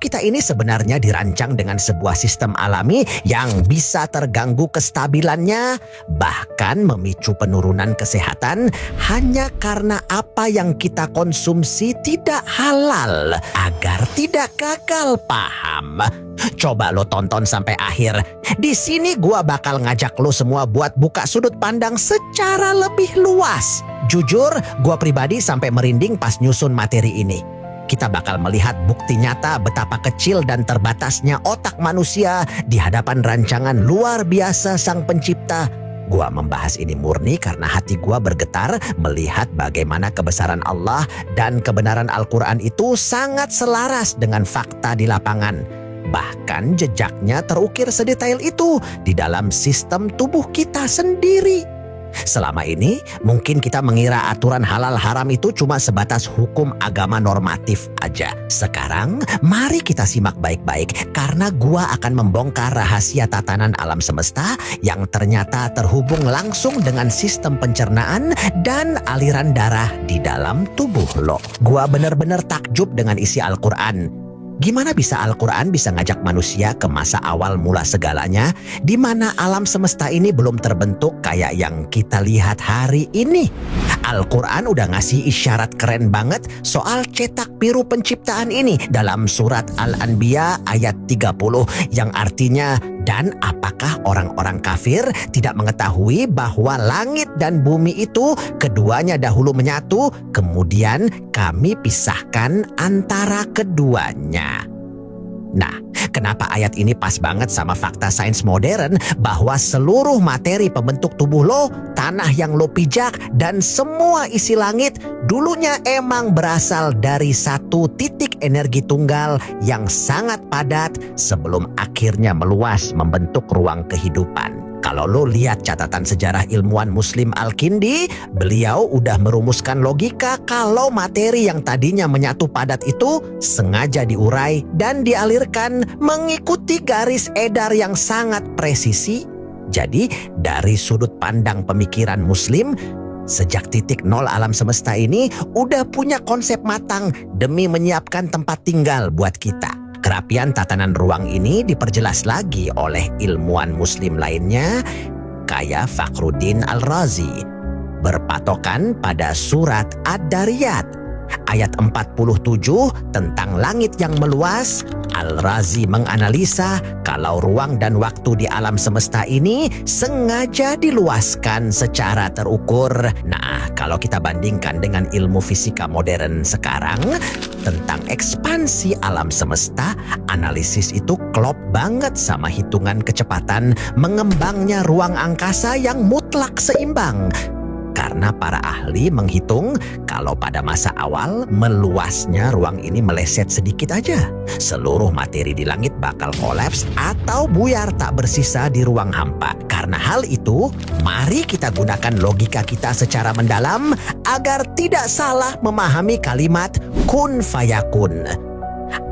kita ini sebenarnya dirancang dengan sebuah sistem alami yang bisa terganggu kestabilannya, bahkan memicu penurunan kesehatan hanya karena apa yang kita konsumsi tidak halal agar tidak gagal paham. Coba lo tonton sampai akhir. Di sini gua bakal ngajak lo semua buat buka sudut pandang secara lebih luas. Jujur, gua pribadi sampai merinding pas nyusun materi ini. Kita bakal melihat bukti nyata betapa kecil dan terbatasnya otak manusia di hadapan rancangan luar biasa Sang Pencipta. Gua membahas ini murni karena hati gua bergetar melihat bagaimana kebesaran Allah dan kebenaran Al-Quran itu sangat selaras dengan fakta di lapangan. Bahkan jejaknya terukir sedetail itu di dalam sistem tubuh kita sendiri. Selama ini mungkin kita mengira aturan halal haram itu cuma sebatas hukum agama normatif aja. Sekarang mari kita simak baik-baik karena gua akan membongkar rahasia tatanan alam semesta yang ternyata terhubung langsung dengan sistem pencernaan dan aliran darah di dalam tubuh lo. Gua bener-bener takjub dengan isi Al-Quran. Gimana bisa Al-Quran bisa ngajak manusia ke masa awal mula segalanya, di mana alam semesta ini belum terbentuk kayak yang kita lihat hari ini. Al-Quran udah ngasih isyarat keren banget soal cetak biru penciptaan ini dalam surat Al-Anbiya ayat 30 yang artinya, dan apakah orang-orang kafir tidak mengetahui bahwa langit dan bumi itu keduanya dahulu menyatu, kemudian kami pisahkan antara keduanya. Nah, kenapa ayat ini pas banget sama fakta sains modern bahwa seluruh materi pembentuk tubuh lo, tanah yang lo pijak, dan semua isi langit dulunya emang berasal dari satu titik energi tunggal yang sangat padat sebelum akhirnya meluas membentuk ruang kehidupan. Kalau lo lihat catatan sejarah ilmuwan Muslim Al-Kindi, beliau udah merumuskan logika kalau materi yang tadinya menyatu padat itu sengaja diurai dan dialirkan mengikuti garis edar yang sangat presisi. Jadi dari sudut pandang pemikiran Muslim, sejak titik nol alam semesta ini udah punya konsep matang demi menyiapkan tempat tinggal buat kita. Kerapian tatanan ruang ini diperjelas lagi oleh ilmuwan Muslim lainnya, kayak Fakhruddin Al-Razi, berpatokan pada surat Ad-Dariyat ayat 47 tentang langit yang meluas. Al-Razi menganalisa kalau ruang dan waktu di alam semesta ini sengaja diluaskan secara terukur. Nah, kalau kita bandingkan dengan ilmu fisika modern sekarang tentang ekspansi alam semesta, analisis itu klop banget sama hitungan kecepatan mengembangnya ruang angkasa yang mutlak seimbang. Karena para ahli menghitung kalau pada masa awal meluasnya ruang ini meleset sedikit aja, seluruh materi di langit bakal kolaps atau buyar tak bersisa di ruang hampa. Karena hal itu, mari kita gunakan logika kita secara mendalam agar tidak salah memahami kalimat kun fayakun.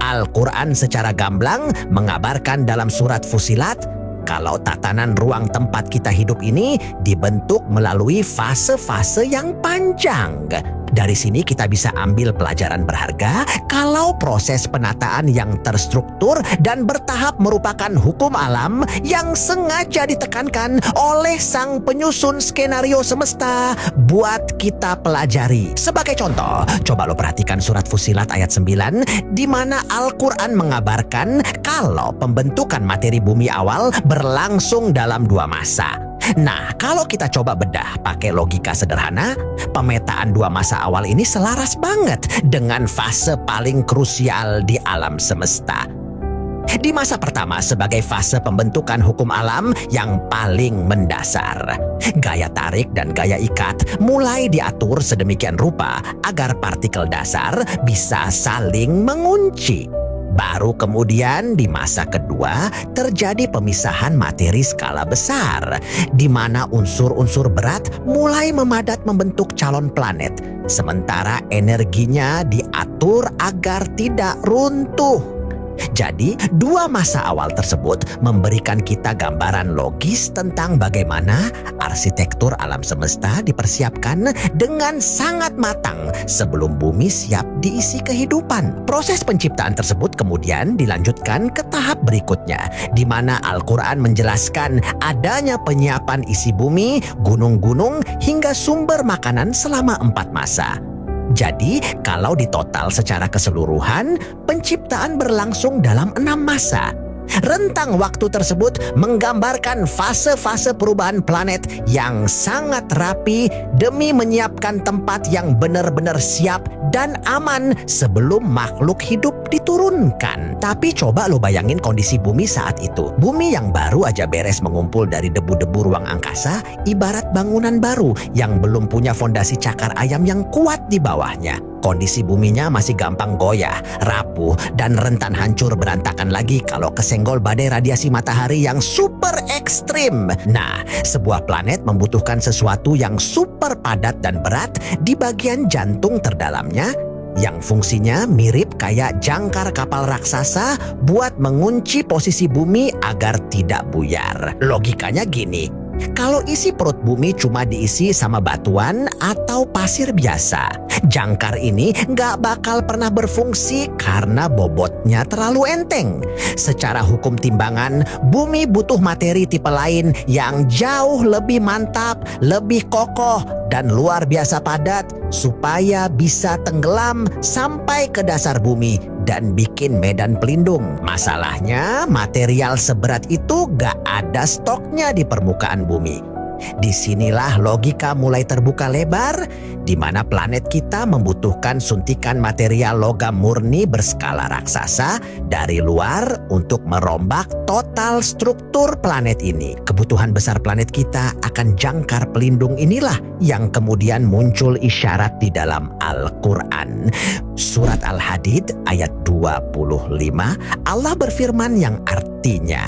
Al-Quran secara gamblang mengabarkan dalam surat Fusilat kalau tatanan ruang tempat kita hidup ini dibentuk melalui fase-fase yang panjang. Dari sini kita bisa ambil pelajaran berharga kalau proses penataan yang terstruktur dan bertahap merupakan hukum alam yang sengaja ditekankan oleh sang penyusun skenario semesta buat kita pelajari. Sebagai contoh, coba lo perhatikan surat Fusilat ayat 9 di mana Al-Quran mengabarkan kalau pembentukan materi bumi awal berlangsung dalam 2 masa. Nah, kalau kita coba bedah pakai logika sederhana, pemetaan 2 masa awal ini selaras banget dengan fase paling krusial di alam semesta. Di masa pertama sebagai fase pembentukan hukum alam yang paling mendasar, gaya tarik dan gaya ikat mulai diatur sedemikian rupa agar partikel dasar bisa saling mengunci. Baru kemudian di masa kedua terjadi pemisahan materi skala besar, di mana unsur-unsur berat mulai memadat membentuk calon planet, sementara energinya diatur agar tidak runtuh. Jadi, dua masa awal tersebut memberikan kita gambaran logis tentang bagaimana arsitektur alam semesta dipersiapkan dengan sangat matang sebelum bumi siap diisi kehidupan. Proses penciptaan tersebut kemudian dilanjutkan ke tahap berikutnya, di mana Al-Quran menjelaskan adanya penyiapan isi bumi, gunung-gunung, hingga sumber makanan selama 4 masa. Jadi, kalau ditotal secara keseluruhan, penciptaan berlangsung dalam 6 masa. Rentang waktu tersebut menggambarkan fase-fase perubahan planet yang sangat rapi demi menyiapkan tempat yang benar-benar siap dan aman sebelum makhluk hidup diturunkan. Tapi coba lo bayangin kondisi bumi saat itu. Bumi yang baru aja beres mengumpul dari debu-debu ruang angkasa, ibarat bangunan baru yang belum punya fondasi cakar ayam yang kuat di bawahnya. Kondisi buminya masih gampang goyah, rapuh, dan rentan hancur berantakan lagi kalau kesenggol badai radiasi matahari yang super ekstrim. Nah, sebuah planet membutuhkan sesuatu yang super padat dan berat di bagian jantung terdalamnya, yang fungsinya mirip kayak jangkar kapal raksasa buat mengunci posisi bumi agar tidak buyar. Logikanya gini, kalau isi perut bumi cuma diisi sama batuan atau pasir biasa, jangkar ini nggak bakal pernah berfungsi karena bobotnya terlalu enteng. Secara hukum timbangan, bumi butuh materi tipe lain yang jauh lebih mantap, lebih kokoh, dan luar biasa padat supaya bisa tenggelam sampai ke dasar bumi dan bikin medan pelindung. Masalahnya, material seberat itu gak ada stoknya di permukaan bumi. Disinilah logika mulai terbuka lebar, di mana planet kita membutuhkan suntikan material logam murni berskala raksasa dari luar untuk merombak total struktur planet ini. Kebutuhan besar planet kita akan jangkar pelindung inilah yang kemudian muncul isyarat di dalam Al-Quran. Surat Al-Hadid ayat 25, Allah berfirman yang artinya,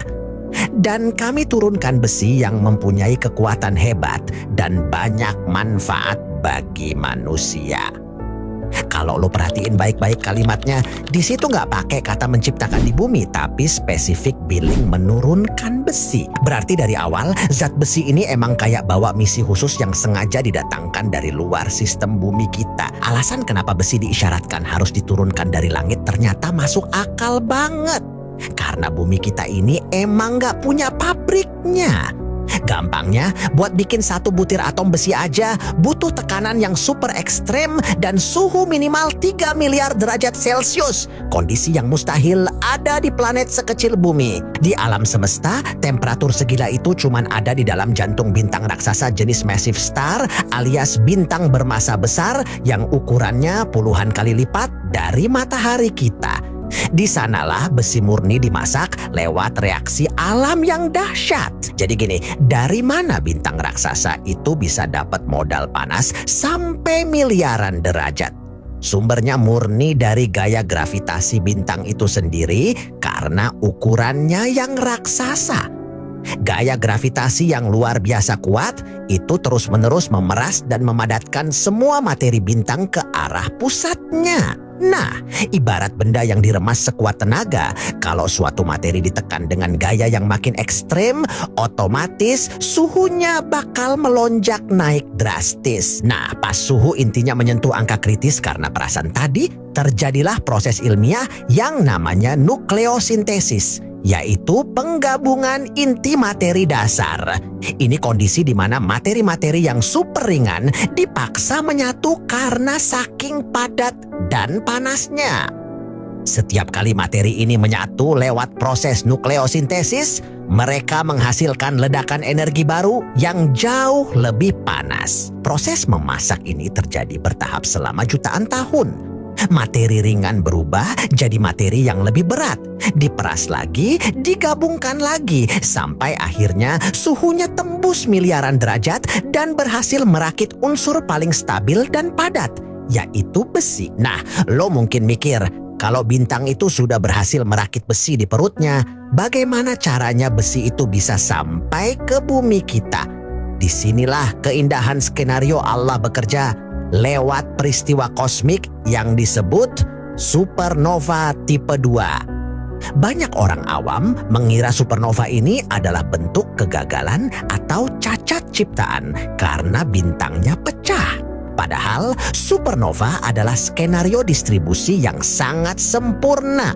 "Dan kami turunkan besi yang mempunyai kekuatan hebat dan banyak manfaat bagi manusia." Kalau lo perhatiin baik-baik kalimatnya, di situ nggak pakai kata menciptakan di bumi, tapi spesifik billing menurunkan besi. Berarti dari awal, zat besi ini emang kayak bawa misi khusus yang sengaja didatangkan dari luar sistem bumi kita. Alasan kenapa besi diisyaratkan harus diturunkan dari langit ternyata masuk akal banget. Karena bumi kita ini emang gak punya pabriknya. Gampangnya, buat bikin 1 butir atom besi aja butuh tekanan yang super ekstrem dan suhu minimal 3 miliar derajat Celcius. Kondisi yang mustahil ada di planet sekecil bumi. Di alam semesta, temperatur segila itu cuman ada di dalam jantung bintang raksasa jenis massive star alias bintang bermassa besar yang ukurannya puluhan kali lipat dari matahari kita. Di sanalah besi murni dimasak lewat reaksi alam yang dahsyat. Jadi gini, dari mana bintang raksasa itu bisa dapat modal panas sampai miliaran derajat? Sumbernya murni dari gaya gravitasi bintang itu sendiri karena ukurannya yang raksasa. Gaya gravitasi yang luar biasa kuat itu terus-menerus memeras dan memadatkan semua materi bintang ke arah pusatnya. Nah, ibarat benda yang diremas sekuat tenaga, kalau suatu materi ditekan dengan gaya yang makin ekstrem, otomatis suhunya bakal melonjak naik drastis. Nah, pas suhu intinya menyentuh angka kritis karena perasan tadi, terjadilah proses ilmiah yang namanya nukleosintesis, yaitu penggabungan inti materi dasar. Ini kondisi di mana materi-materi yang super ringan dipaksa menyatu karena saking padat dan panasnya. Setiap kali materi ini menyatu lewat proses nukleosintesis, mereka menghasilkan ledakan energi baru yang jauh lebih panas. Proses memasak ini terjadi bertahap selama jutaan tahun. Materi ringan berubah jadi materi yang lebih berat, diperas lagi, digabungkan lagi, sampai akhirnya suhunya tembus miliaran derajat dan berhasil merakit unsur paling stabil dan padat, yaitu besi. Nah, lo mungkin mikir, kalau bintang itu sudah berhasil merakit besi di perutnya, bagaimana caranya besi itu bisa sampai ke bumi kita? Disinilah keindahan skenario Allah bekerja lewat peristiwa kosmik yang disebut supernova tipe 2. Banyak orang awam mengira supernova ini adalah bentuk kegagalan atau cacat ciptaan karena bintangnya pecah. Padahal supernova adalah skenario distribusi yang sangat sempurna.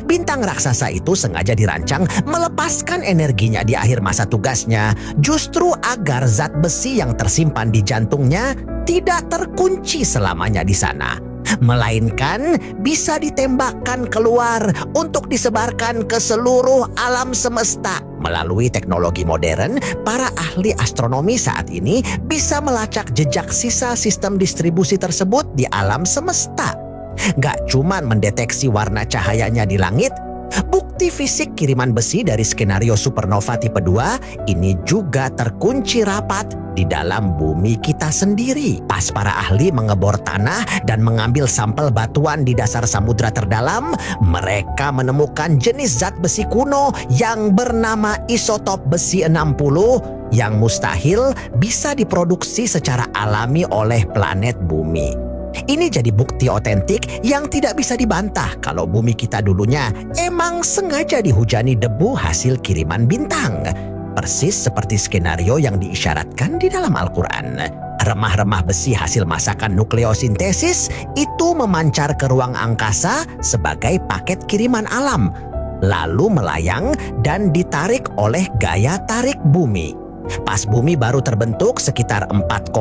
Bintang raksasa itu sengaja dirancang melepaskan energinya di akhir masa tugasnya, justru agar zat besi yang tersimpan di jantungnya tidak terkunci selamanya di sana, melainkan bisa ditembakkan keluar untuk disebarkan ke seluruh alam semesta. Melalui teknologi modern, para ahli astronomi saat ini bisa melacak jejak sisa sistem distribusi tersebut di alam semesta. Gak cuman mendeteksi warna cahayanya di langit, bukti fisik kiriman besi dari skenario supernova tipe 2 ini juga terkunci rapat di dalam bumi kita sendiri. Pas para ahli mengebor tanah dan mengambil sampel batuan di dasar samudra terdalam, mereka menemukan jenis zat besi kuno yang bernama isotop besi 60 yang mustahil bisa diproduksi secara alami oleh planet bumi. Ini jadi bukti otentik yang tidak bisa dibantah kalau bumi kita dulunya emang sengaja dihujani debu hasil kiriman bintang. Persis seperti skenario yang diisyaratkan di dalam Al-Quran. Remah-remah besi hasil masakan nukleosintesis itu memancar ke ruang angkasa sebagai paket kiriman alam, lalu melayang dan ditarik oleh gaya tarik bumi. Pas bumi baru terbentuk sekitar 4,5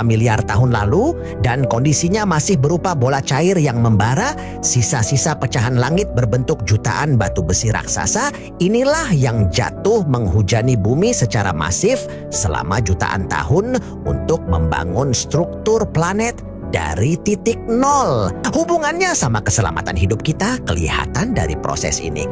miliar tahun lalu dan kondisinya masih berupa bola cair yang membara, sisa-sisa pecahan langit berbentuk jutaan batu besi raksasa inilah yang jatuh menghujani bumi secara masif selama jutaan tahun untuk membangun struktur planet dari titik nol. Hubungannya sama keselamatan hidup kita kelihatan dari proses ini.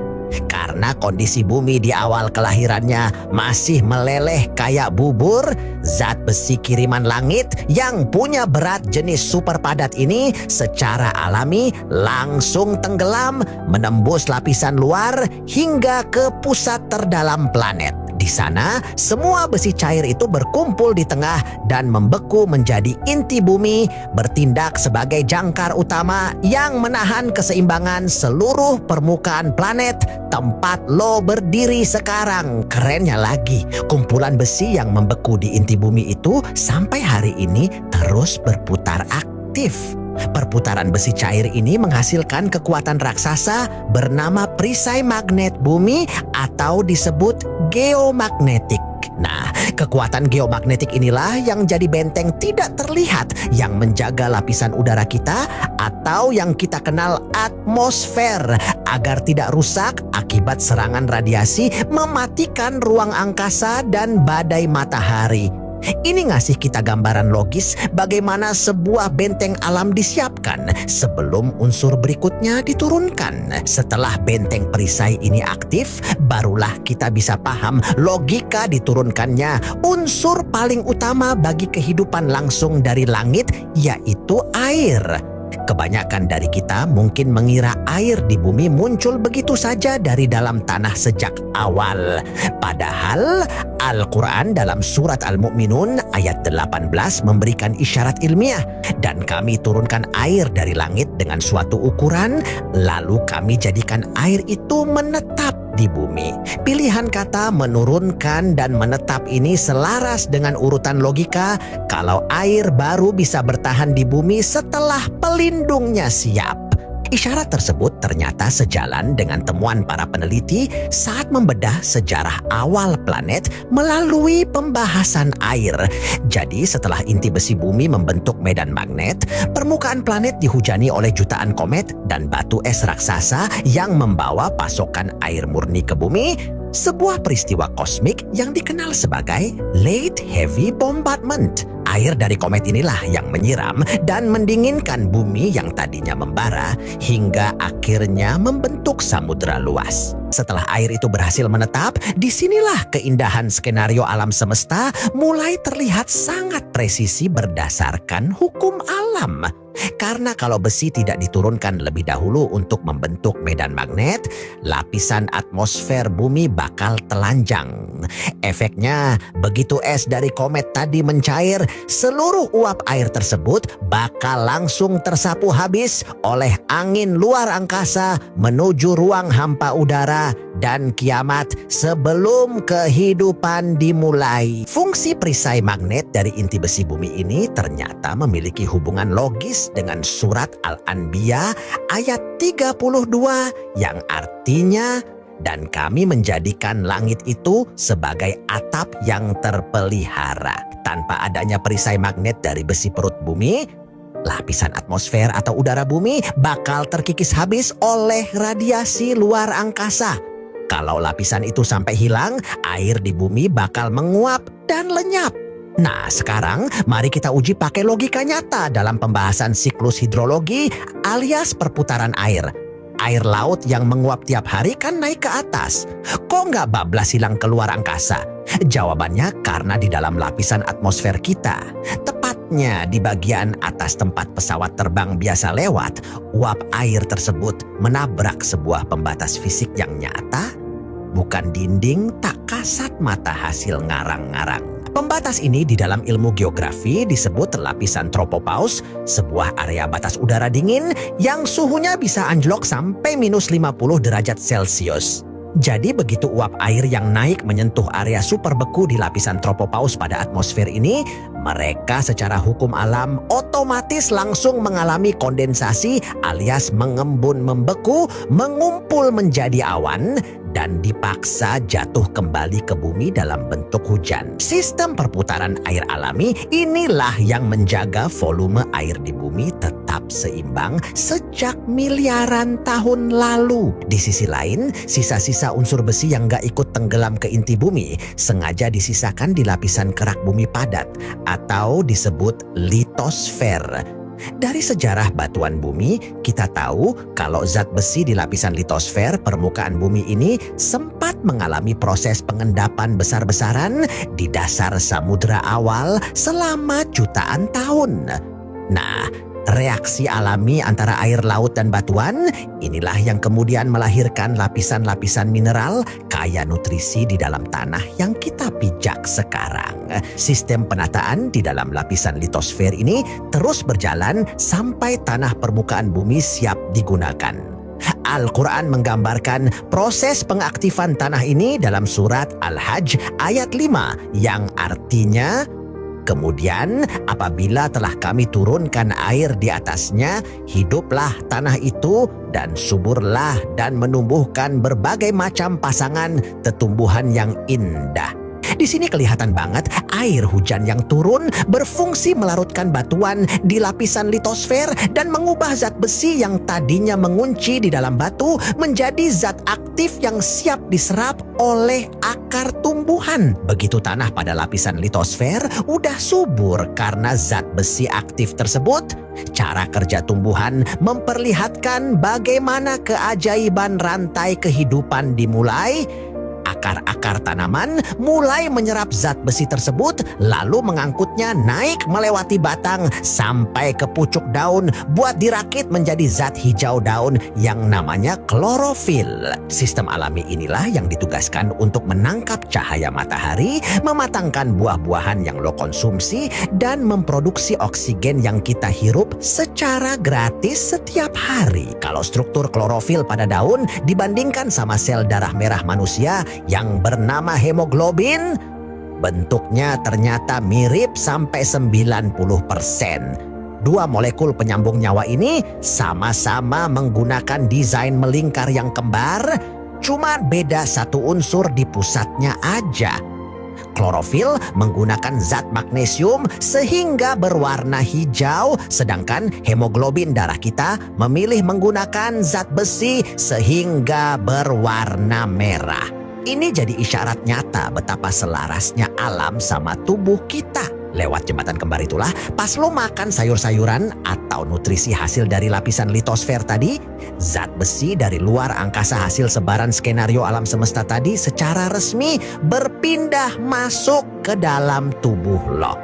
Karena kondisi bumi di awal kelahirannya masih meleleh kayak bubur, zat besi kiriman langit yang punya berat jenis super padat ini secara alami langsung tenggelam menembus lapisan luar hingga ke pusat terdalam planet. Di sana, semua besi cair itu berkumpul di tengah dan membeku menjadi inti bumi, bertindak sebagai jangkar utama yang menahan keseimbangan seluruh permukaan planet tempat lo berdiri sekarang. Kerennya lagi, kumpulan besi yang membeku di inti bumi itu sampai hari ini terus berputar aktif. Perputaran besi cair ini menghasilkan kekuatan raksasa bernama perisai magnet bumi atau disebut geomagnetik. Nah, kekuatan geomagnetik inilah yang jadi benteng tidak terlihat yang menjaga lapisan udara kita atau yang kita kenal atmosfer agar tidak rusak akibat serangan radiasi mematikan ruang angkasa dan badai matahari. Ini ngasih kita gambaran logis bagaimana sebuah benteng alam disiapkan sebelum unsur berikutnya diturunkan. Setelah benteng perisai ini aktif, barulah kita bisa paham logika diturunkannya unsur paling utama bagi kehidupan langsung dari langit, yaitu air. Kebanyakan dari kita mungkin mengira air di bumi muncul begitu saja dari dalam tanah sejak awal. Padahal Al-Quran dalam surat Al-Mu'minun ayat 18 memberikan isyarat ilmiah. Dan kami turunkan air dari langit dengan suatu ukuran, lalu kami jadikan air itu menetap di bumi. Pilihan kata menurunkan dan menetap ini selaras dengan urutan logika kalau air baru bisa bertahan di bumi setelah pelindungnya siap. Isyarat tersebut ternyata sejalan dengan temuan para peneliti saat membedah sejarah awal planet melalui pembahasan air. Jadi setelah inti besi bumi membentuk medan magnet, permukaan planet dihujani oleh jutaan komet dan batu es raksasa yang membawa pasokan air murni ke bumi. Sebuah peristiwa kosmik yang dikenal sebagai Late Heavy Bombardment. Air dari komet inilah yang menyiram dan mendinginkan bumi yang tadinya membara hingga akhirnya membentuk samudra luas. Setelah air itu berhasil menetap, disinilah keindahan skenario alam semesta mulai terlihat sangat presisi berdasarkan hukum alam. Karena kalau besi tidak diturunkan lebih dahulu untuk membentuk medan magnet, lapisan atmosfer bumi bakal telanjang. Efeknya, begitu es dari komet tadi mencair, seluruh uap air tersebut bakal langsung tersapu habis oleh angin luar angkasa menuju ruang hampa udara dan kiamat sebelum kehidupan dimulai. Fungsi perisai magnet dari inti besi bumi ini ternyata memiliki hubungan logis dengan surat Al-Anbiya ayat 32 yang artinya, dan kami menjadikan langit itu sebagai atap yang terpelihara. Tanpa adanya perisai magnet dari besi perut bumi, lapisan atmosfer atau udara bumi bakal terkikis habis oleh radiasi luar angkasa. Kalau lapisan itu sampai hilang, air di bumi bakal menguap dan lenyap. Nah, sekarang mari kita uji pakai logika nyata dalam pembahasan siklus hidrologi alias perputaran air. Air laut yang menguap tiap hari kan naik ke atas. Kok nggak bablas hilang keluar angkasa? Jawabannya karena di dalam lapisan atmosfer kita, tepatnya di bagian atas tempat pesawat terbang biasa lewat, uap air tersebut menabrak sebuah pembatas fisik yang nyata, bukan dinding tak kasat mata hasil ngarang-ngarang. Pembatas ini di dalam ilmu geografi disebut lapisan tropopause, sebuah area batas udara dingin yang suhunya bisa anjlok sampai minus 50 derajat Celcius. Jadi begitu uap air yang naik menyentuh area super beku di lapisan tropopause pada atmosfer ini, mereka secara hukum alam otomatis langsung mengalami kondensasi alias mengembun membeku, mengumpul menjadi awan, dan dipaksa jatuh kembali ke bumi dalam bentuk hujan. Sistem perputaran air alami inilah yang menjaga volume air di bumi tetap seimbang sejak miliaran tahun lalu. Di sisi lain, sisa-sisa unsur besi yang gak ikut tenggelam ke inti bumi sengaja disisakan di lapisan kerak bumi padat atau disebut litosfer. Dari sejarah batuan bumi, kita tahu kalau zat besi di lapisan litosfer permukaan bumi ini sempat mengalami proses pengendapan besar-besaran di dasar samudra awal selama jutaan tahun. Nah, reaksi alami antara air laut dan batuan inilah yang kemudian melahirkan lapisan-lapisan mineral kaya nutrisi di dalam tanah yang kita pijak sekarang. Sistem penataan di dalam lapisan litosfer ini terus berjalan sampai tanah permukaan bumi siap digunakan. Al-Quran menggambarkan proses pengaktifan tanah ini dalam surat Al-Hajj ayat 5 yang artinya, kemudian apabila telah kami turunkan air di atasnya, hiduplah tanah itu dan suburlah dan menumbuhkan berbagai macam pasangan tumbuhan yang indah. Di sini kelihatan banget air hujan yang turun berfungsi melarutkan batuan di lapisan litosfer dan mengubah zat besi yang tadinya mengunci di dalam batu menjadi zat aktif yang siap diserap oleh akar tumbuhan. Begitu tanah pada lapisan litosfer udah subur karena zat besi aktif tersebut, cara kerja tumbuhan memperlihatkan bagaimana keajaiban rantai kehidupan dimulai. Akar-akar tanaman mulai menyerap zat besi tersebut lalu mengangkutnya naik melewati batang sampai ke pucuk daun buat dirakit menjadi zat hijau daun yang namanya klorofil. Sistem alami inilah yang ditugaskan untuk menangkap cahaya matahari, mematangkan buah-buahan yang lo konsumsi, dan memproduksi oksigen yang kita hirup secara gratis setiap hari. Kalau struktur klorofil pada daun dibandingkan sama sel darah merah manusia yang bernama hemoglobin, bentuknya ternyata mirip sampai 90%. Dua molekul penyambung nyawa ini sama-sama menggunakan desain melingkar yang kembar, cuma beda satu unsur di pusatnya aja. Klorofil menggunakan zat magnesium sehingga berwarna hijau, sedangkan hemoglobin darah kita memilih menggunakan zat besi sehingga berwarna merah. Ini jadi isyarat nyata betapa selarasnya alam sama tubuh kita. Lewat jembatan kembar itulah, pas lo makan sayur-sayuran atau nutrisi hasil dari lapisan litosfer tadi, zat besi dari luar angkasa hasil sebaran skenario alam semesta tadi secara resmi berpindah masuk ke dalam tubuh lo.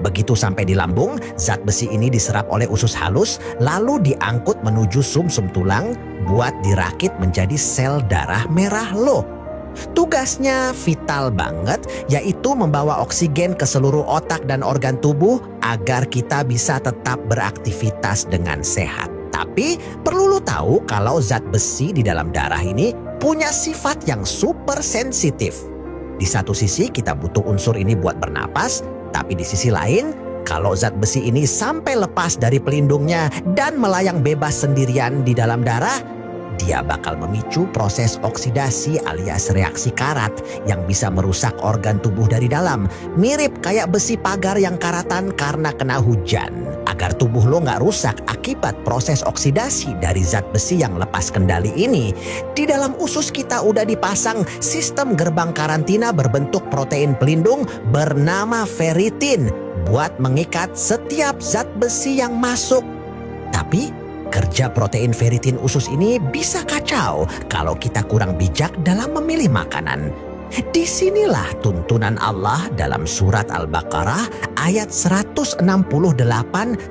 Begitu sampai di lambung, zat besi ini diserap oleh usus halus, lalu diangkut menuju sumsum tulang buat dirakit menjadi sel darah merah lo. Tugasnya vital banget, yaitu membawa oksigen ke seluruh otak dan organ tubuh agar kita bisa tetap beraktivitas dengan sehat. Tapi perlu lo tahu kalau zat besi di dalam darah ini punya sifat yang super sensitif. Di satu sisi kita butuh unsur ini buat bernapas, tapi di sisi lain, kalau zat besi ini sampai lepas dari pelindungnya dan melayang bebas sendirian di dalam darah, dia bakal memicu proses oksidasi alias reaksi karat yang bisa merusak organ tubuh dari dalam. Mirip kayak besi pagar yang karatan karena kena hujan. Agar tubuh lo nggak rusak akibat proses oksidasi dari zat besi yang lepas kendali ini, di dalam usus kita udah dipasang sistem gerbang karantina berbentuk protein pelindung bernama ferritin buat mengikat setiap zat besi yang masuk. Tapi kerja protein ferritin usus ini bisa kacau kalau kita kurang bijak dalam memilih makanan. Disinilah tuntunan Allah dalam surat Al-Baqarah ayat 168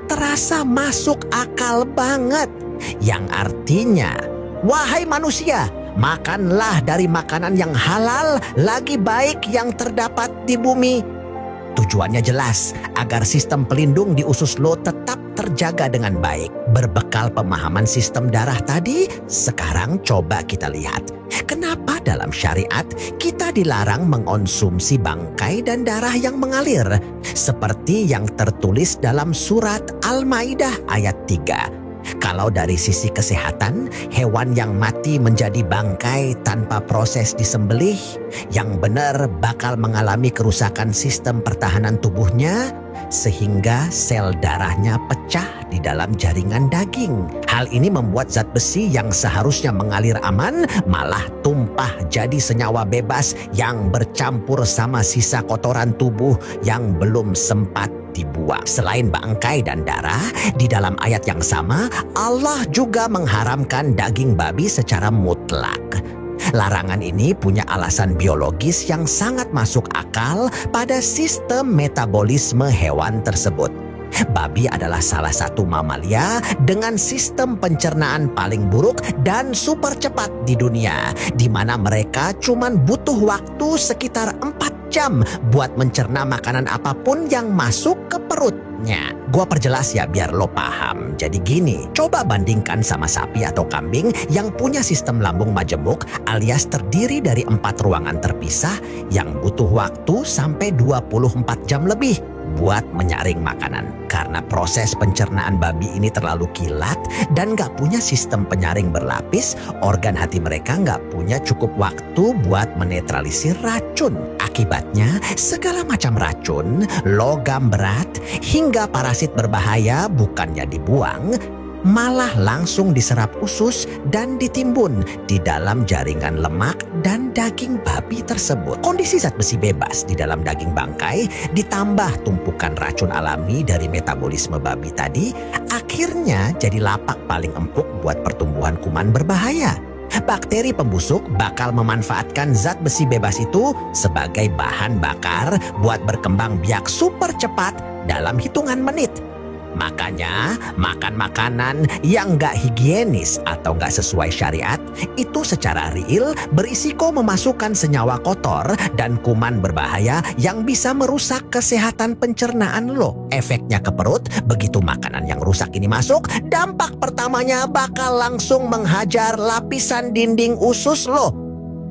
terasa masuk akal banget. Yang artinya, wahai manusia, makanlah dari makanan yang halal lagi baik yang terdapat di bumi. Tujuannya jelas, agar sistem pelindung di usus lo tetap terjaga dengan baik. Berbekal pemahaman sistem darah tadi, sekarang coba kita lihat. Kenapa dalam syariat kita dilarang mengonsumsi bangkai dan darah yang mengalir? Seperti yang tertulis dalam surat Al-Maidah ayat 3. Kalau dari sisi kesehatan, hewan yang mati menjadi bangkai tanpa proses disembelih, yang benar bakal mengalami kerusakan sistem pertahanan tubuhnya, sehingga sel darahnya pecah di dalam jaringan daging. Hal ini membuat zat besi yang seharusnya mengalir aman, malah tumpah jadi senyawa bebas yang bercampur sama sisa kotoran tubuh yang belum sempat dibuang. Selain bangkai dan darah, di dalam ayat yang sama, Allah juga mengharamkan daging babi secara mutlak. Larangan ini punya alasan biologis yang sangat masuk akal pada sistem metabolisme hewan tersebut. Babi adalah salah satu mamalia dengan sistem pencernaan paling buruk dan super cepat di dunia, di mana mereka cuma butuh waktu sekitar 4 jam buat mencerna makanan apapun yang masuk ke perutnya. Gua perjelas ya biar lo paham. Jadi gini, coba bandingkan sama sapi atau kambing yang punya sistem lambung majemuk alias terdiri dari 4 ruangan terpisah yang butuh waktu sampai 24 jam lebih buat menyaring makanan. Karena proses pencernaan babi ini terlalu kilat dan gak punya sistem penyaring berlapis, organ hati mereka gak punya cukup waktu buat menetralisir racun. Akibatnya, segala macam racun, logam berat, hingga parasit berbahaya bukannya dibuang, malah langsung diserap usus dan ditimbun di dalam jaringan lemak dan daging babi tersebut. Kondisi zat besi bebas di dalam daging bangkai ditambah tumpukan racun alami dari metabolisme babi tadi, akhirnya jadi lapak paling empuk buat pertumbuhan kuman berbahaya. Bakteri pembusuk bakal memanfaatkan zat besi bebas itu sebagai bahan bakar buat berkembang biak super cepat dalam hitungan menit. Makanya, makan makanan yang gak higienis atau gak sesuai syariat itu secara real berisiko memasukkan senyawa kotor dan kuman berbahaya yang bisa merusak kesehatan pencernaan lo. Efeknya ke perut, begitu makanan yang rusak ini masuk, dampak pertamanya bakal langsung menghajar lapisan dinding usus lo.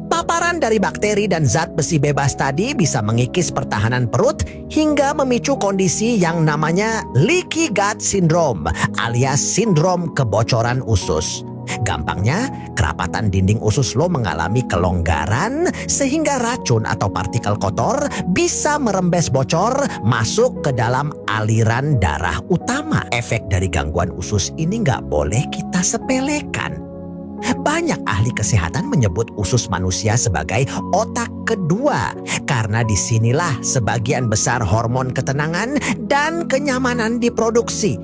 Paparan dari bakteri dan zat besi bebas tadi bisa mengikis pertahanan perut hingga memicu kondisi yang namanya leaky gut syndrome alias sindrom kebocoran usus. Gampangnya, kerapatan dinding usus lo mengalami kelonggaran sehingga racun atau partikel kotor bisa merembes bocor masuk ke dalam aliran darah utama. Efek dari gangguan usus ini nggak boleh kita sepelekan. Banyak ahli kesehatan menyebut usus manusia sebagai otak kedua karena disinilah sebagian besar hormon ketenangan dan kenyamanan diproduksi.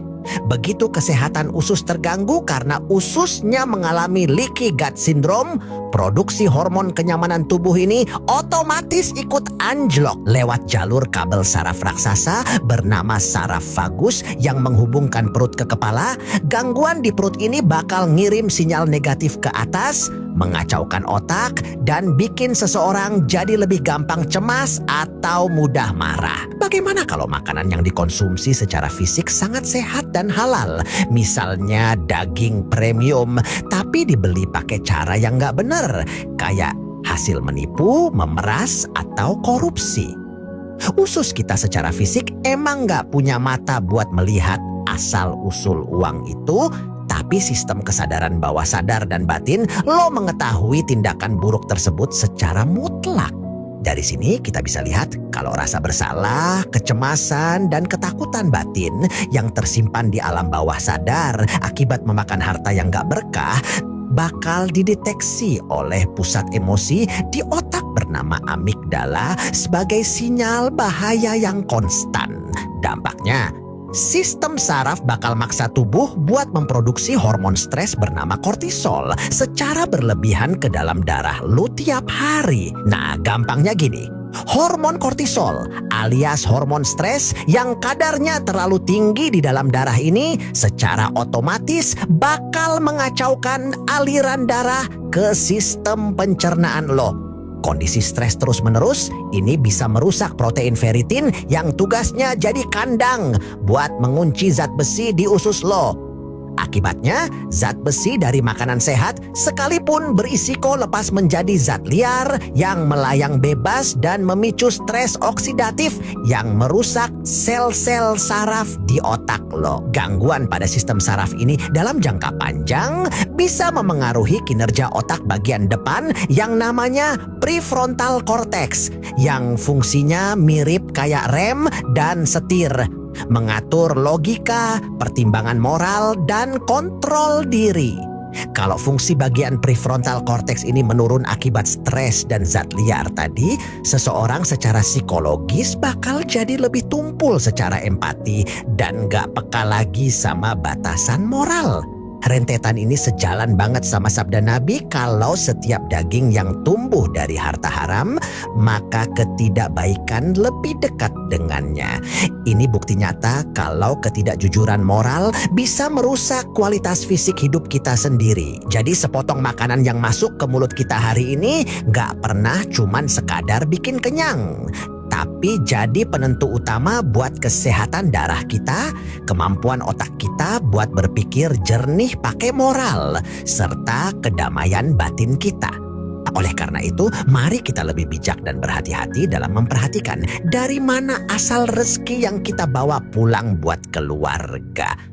Begitu kesehatan usus terganggu karena ususnya mengalami leaky gut syndrome, produksi hormon kenyamanan tubuh ini otomatis ikut anjlok lewat jalur kabel saraf raksasa bernama saraf vagus yang menghubungkan perut ke kepala. Gangguan di perut ini bakal ngirim sinyal negatif ke atas, mengacaukan otak, dan bikin seseorang jadi lebih gampang cemas atau mudah marah. Bagaimana kalau makanan yang dikonsumsi secara fisik sangat sehat dan halal? Misalnya daging premium, tapi dibeli pakai cara yang nggak bener, kayak hasil menipu, memeras, atau korupsi. Usus kita secara fisik emang nggak punya mata buat melihat asal-usul uang itu, tapi sistem kesadaran bawah sadar dan batin lo mengetahui tindakan buruk tersebut secara mutlak. Dari sini kita bisa lihat kalau rasa bersalah, kecemasan, dan ketakutan batin yang tersimpan di alam bawah sadar akibat memakan harta yang gak berkah bakal dideteksi oleh pusat emosi di otak bernama amigdala sebagai sinyal bahaya yang konstan. Dampaknya, sistem saraf bakal maksa tubuh buat memproduksi hormon stres bernama kortisol secara berlebihan ke dalam darah lu tiap hari. Nah, gampangnya gini. Hormon kortisol alias hormon stres yang kadarnya terlalu tinggi di dalam darah ini secara otomatis bakal mengacaukan aliran darah ke sistem pencernaan lo. Kondisi stres terus-menerus ini bisa merusak protein ferritin yang tugasnya jadi kandang buat mengunci zat besi di usus lo. Akibatnya, zat besi dari makanan sehat sekalipun berisiko lepas menjadi zat liar yang melayang bebas dan memicu stres oksidatif yang merusak sel-sel saraf di otak lo. Gangguan pada sistem saraf ini dalam jangka panjang bisa memengaruhi kinerja otak bagian depan yang namanya prefrontal cortex, yang fungsinya mirip kayak rem dan setir, mengatur logika, pertimbangan moral, dan kontrol diri. Kalau fungsi bagian prefrontal cortex ini menurun akibat stres dan zat liar tadi, seseorang secara psikologis bakal jadi lebih tumpul secara empati dan gak peka lagi sama batasan moral. Rentetan ini sejalan banget sama sabda Nabi kalau setiap daging yang tumbuh dari harta haram, maka ketidakbaikan lebih dekat dengannya. Ini bukti nyata kalau ketidakjujuran moral bisa merusak kualitas fisik hidup kita sendiri. Jadi sepotong makanan yang masuk ke mulut kita hari ini gak pernah cuman sekadar bikin kenyang, tapi jadi penentu utama buat kesehatan darah kita, kemampuan otak kita buat berpikir jernih pakai moral, serta kedamaian batin kita. Oleh karena itu, mari kita lebih bijak dan berhati-hati dalam memperhatikan dari mana asal rezeki yang kita bawa pulang buat keluarga.